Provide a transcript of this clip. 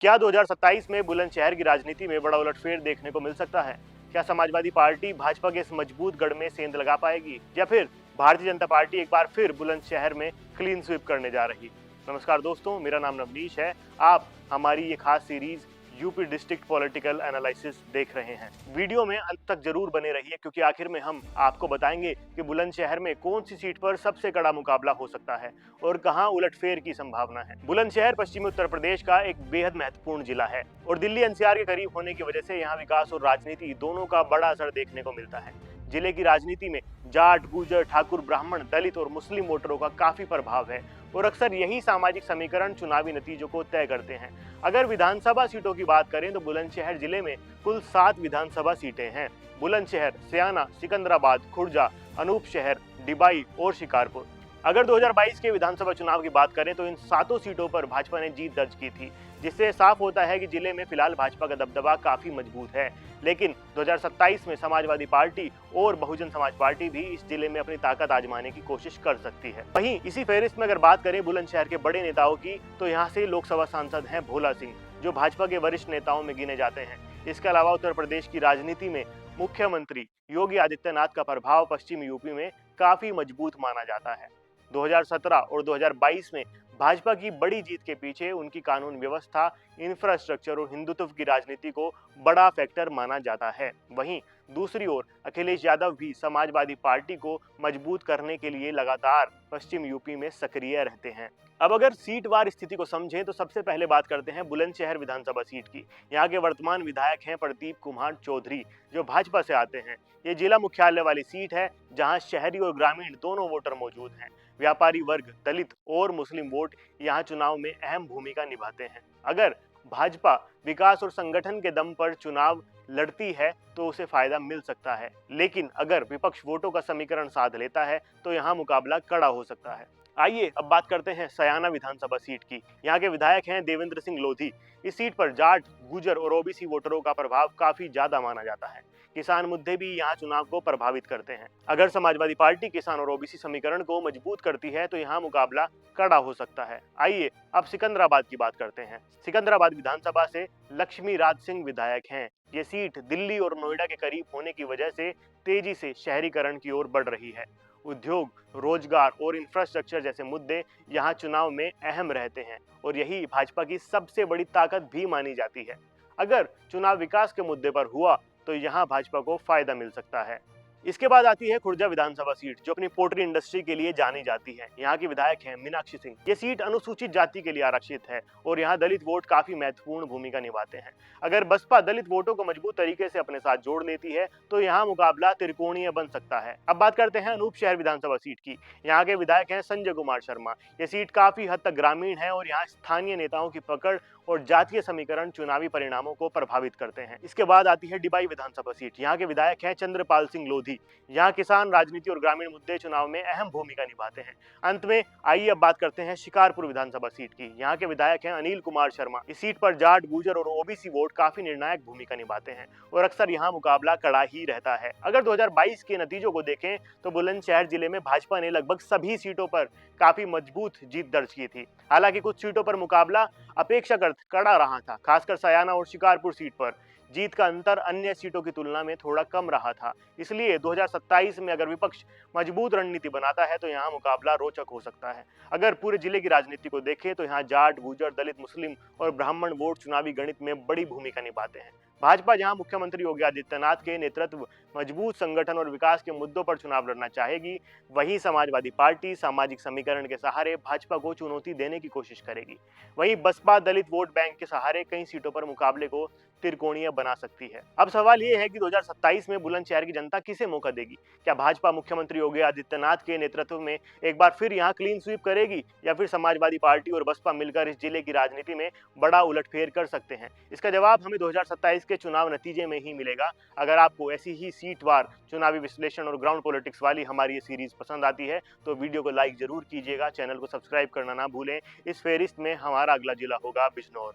क्या 2027 में बुलंदशहर की राजनीति में बड़ा उलटफेर देखने को मिल सकता है? क्या समाजवादी पार्टी भाजपा के इस मजबूत गढ़ में सेंध लगा पाएगी या फिर भारतीय जनता पार्टी एक बार फिर बुलंदशहर में क्लीन स्वीप करने जा रही? नमस्कार दोस्तों, मेरा नाम नवनीश है। आप हमारी ये खास series UP district political analysis देख रहे हैं। वीडियो में अंत तक जरूर बने रहिए क्योंकि आखिर में हम आपको बताएंगे कि बुलंदशहर में कौन सी सीट पर सबसे कड़ा मुकाबला हो सकता है और कहां उलटफेर की संभावना है। बुलंदशहर पश्चिमी उत्तर प्रदेश का एक बेहद महत्वपूर्ण जिला है और दिल्ली एनसीआर के करीब होने की वजह से यहाँ विकास और राजनीति दोनों का बड़ा असर देखने को मिलता है। जिले की राजनीति में जाट, गुर्जर, ठाकुर, ब्राह्मण, दलित और मुस्लिम वोटरों का काफी प्रभाव है और अक्सर यही सामाजिक समीकरण चुनावी नतीजों को तय करते हैं। अगर विधानसभा सीटों की बात करें तो बुलंदशहर जिले में कुल 7 विधानसभा सीटें हैं। बुलंदशहर, सयाना, सिकंदराबाद, खुर्जा, अनूपशहर, डिबाई और शिकारपुर। अगर 2022 के विधानसभा चुनाव की बात करें तो इन 7 सीटों पर भाजपा ने जीत दर्ज की थी, जिससे साफ होता है कि जिले में फिलहाल भाजपा का दबदबा काफी मजबूत है। लेकिन 2027 में समाजवादी पार्टी और बहुजन समाज पार्टी भी इस जिले में अपनी ताकत आजमाने की कोशिश कर सकती है। वहीं इसी फहरिस्त में अगर बात करें बुलंदशहर के बड़े नेताओं की तो यहाँ से लोकसभा सांसद हैं भोला सिंह, जो भाजपा के वरिष्ठ नेताओं में गिने जाते हैं। इसके अलावा उत्तर प्रदेश की राजनीति में मुख्यमंत्री योगी आदित्यनाथ का प्रभाव पश्चिमी यूपी में काफी मजबूत माना जाता है। 2017 और 2022 में भाजपा की बड़ी जीत के पीछे उनकी कानून व्यवस्था, इंफ्रास्ट्रक्चर और हिंदुत्व की राजनीति को बड़ा फैक्टर माना जाता है। वहीं दूसरी ओर अखिलेश यादव भी समाजवादी पार्टी को मजबूत करने के लिए लगातार पश्चिम यूपी में सक्रिय रहते हैं। अब अगर सीटवार स्थिति को समझें तो सबसे पहले बात करते हैं बुलंदशहर विधानसभा सीट की। यहाँ के वर्तमान विधायक हैं प्रदीप कुमार चौधरी, जो भाजपा से आते हैं। ये जिला मुख्यालय वाली सीट है जहाँ शहरी और ग्रामीण दोनों वोटर मौजूद हैं। व्यापारी वर्ग, दलित और मुस्लिम वोट यहाँ चुनाव में अहम भूमिका निभाते हैं। अगर भाजपा विकास और संगठन के दम पर चुनाव लड़ती है तो उसे फायदा मिल सकता है, लेकिन अगर विपक्ष वोटों का समीकरण साध लेता है तो यहाँ मुकाबला कड़ा हो सकता है। आइए अब बात करते हैं सयाना विधानसभा सीट की। यहाँ के विधायक हैं देवेंद्र सिंह लोधी। इस सीट पर जाट, गुर्जर और ओबीसी वोटरों का प्रभाव काफी ज्यादा माना जाता है। किसान मुद्दे भी यहाँ चुनाव को प्रभावित करते हैं। अगर समाजवादी पार्टी किसान और ओबीसी समीकरण को मजबूत करती है तो यहाँ मुकाबला कड़ा हो सकता है। आइए अब सिकंदराबाद की बात करते हैं। सिकंदराबाद विधानसभा से लक्ष्मी राज सिंह विधायक हैं। ये सीट दिल्ली और नोएडा के करीब होने की वजह से तेजी से शहरीकरण की ओर बढ़ रही है। उद्योग, रोजगार और इंफ्रास्ट्रक्चर जैसे मुद्दे यहाँ चुनाव में अहम रहते हैं और यही भाजपा की सबसे बड़ी ताकत भी मानी जाती है। अगर चुनाव विकास के मुद्दे पर हुआ तो यहाँ भाजपा को फायदा मिल सकता है। इसके बाद आती है खुर्जा विधानसभा सीट, जो अपनी पोल्ट्री इंडस्ट्री के लिए जानी जाती है। यहाँ की विधायक हैं मीनाक्षी सिंह। ये सीट अनुसूचित जाति के लिए आरक्षित है और यहाँ दलित वोट काफी महत्वपूर्ण भूमिका निभाते हैं। अगर बसपा दलित वोटों को मजबूत तरीके से अपने साथ जोड़ लेती है तो यहाँ मुकाबला त्रिकोणीय बन सकता है। अब बात करते हैं अनूपशहर विधानसभा सीट की। यहाँ के विधायक हैं संजय कुमार शर्मा। ये सीट काफी हद तक ग्रामीण है और यहाँ स्थानीय नेताओं की पकड़ और जातीय समीकरण चुनावी परिणामों को प्रभावित करते हैं। इसके बाद आती है डिबाई विधानसभा सीट। यहाँ के विधायक हैं चंद्रपाल सिंह लोधी। यहाँ किसान, राजनीति और ग्रामीण मुद्दे चुनाव में अहम भूमिका निभाते हैं। अंत में आइए अब बात करते हैं शिकारपुर विधानसभा सीट की। यहाँ के विधायक हैं अनिल कुमार शर्मा। इस सीट पर जाट, गुर्जर और ओबीसी वोट काफी निर्णायक भूमिका निभाते हैं और अक्सर यहाँ मुकाबला कड़ा ही रहता है। अगर 2022 के नतीजों को देखें तो बुलंदशहर जिले में भाजपा ने लगभग सभी सीटों पर काफी मजबूत जीत दर्ज की थी। हालांकि कुछ सीटों पर मुकाबला अपेक्षाकृत कड़ा रहा था, खासकर सयाना और शिकारपुर सीट पर जीत का अंतर अन्य सीटों की तुलना में थोड़ा कम रहा था। इसलिए 2027 में अगर विपक्ष मजबूत रणनीति बनाता है तो यहाँ मुकाबला रोचक हो सकता है। अगर पूरे जिले की राजनीति को देखें तो यहाँ जाट, गुर्जर, दलित, मुस्लिम और ब्राह्मण वोट चुनावी गणित में बड़ी भूमिका निभाते हैं। भाजपा जहां मुख्यमंत्री योगी आदित्यनाथ के नेतृत्व, मजबूत संगठन और विकास के मुद्दों पर चुनाव लड़ना चाहेगी, वहीं समाजवादी पार्टी सामाजिक समीकरण के सहारे भाजपा को चुनौती देने की कोशिश करेगी। वहीं बसपा दलित वोट बैंक के सहारे कई सीटों पर मुकाबले को त्रिकोणीय बना सकती है। अब सवाल ये है कि 2027 में बुलंदशहर की जनता किसे मौका देगी? क्या भाजपा मुख्यमंत्री योगी आदित्यनाथ के नेतृत्व में एक बार फिर यहाँ क्लीन स्वीप करेगी या फिर समाजवादी पार्टी और बसपा मिलकर इस जिले की राजनीति में बड़ा उलटफेर कर सकते हैं? इसका जवाब हमें 2027 के चुनाव नतीजे में ही मिलेगा। अगर आपको ऐसी ही सीटवार चुनावी विश्लेषण और ग्राउंड पॉलिटिक्स वाली हमारी ये सीरीज पसंद आती है तो वीडियो को लाइक जरूर कीजिएगा, चैनल को सब्सक्राइब करना ना भूलें। इस फेरिस्त में हमारा अगला जिला होगा बिजनौर।